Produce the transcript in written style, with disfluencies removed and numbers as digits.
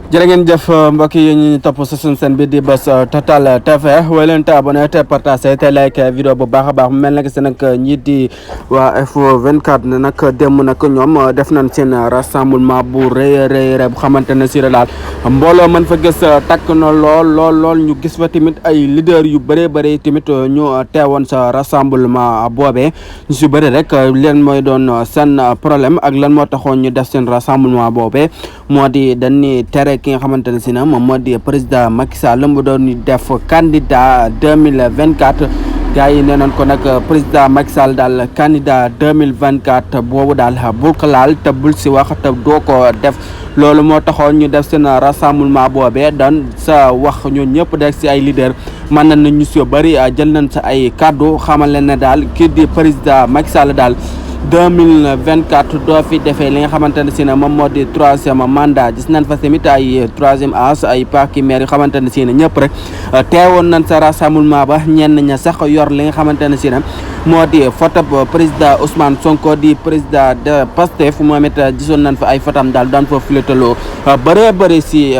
jërë ngeen jëf mbokk yi ñu topp sa suñu seen bi di Buzz Total TV way leen te abonné te partagé te like vidéo bu baax a baax mu mel nag si nag ñii di waa F24 ne nag démb nag ñoom def nañ seen rassemblement bu rëy bu xamante ne si daal mbooloo mën fa gis takk na lool ñu gis fa tamit ay leader yu bëree tamit ñu teewoon sa rassemblement boobee ñu si bëri rek leen mooy doon seen problème ak lan moo taxoon ñu def seen rassemblement boobee moo di dañuy tere ki nga xamante ne si na moom moo di président Macky Sall mu doon def candidat 2024 gars yi nee nañ ko nag président Macky Sall daal candidat 2024 boobu daal bul ko laal te bul si wax te doo ko def loolu moo taxoon ñu def seen rassemblement boobee doon sa wax ñun ñëpp def si ay leader mën nañ ñu si bëri jël nañ sa ay kaddu xamal leen ne daal kii di président Macky Sall daal 2024 doo fi defee li nga xamante ne si ne moom moo di troisième mandat gis nañ fa tamit ay troisième âge ay parti maire yu xamante ne si ne ñëpp rek teewoon nañ sa rassemblement ba ñenn ña sax yor li nga xamante ne si ne moo di photo président Ousmane Sonko di président de Pastef moom it gisoon nañ fa ay photam daal daan fa filetaloo bëri si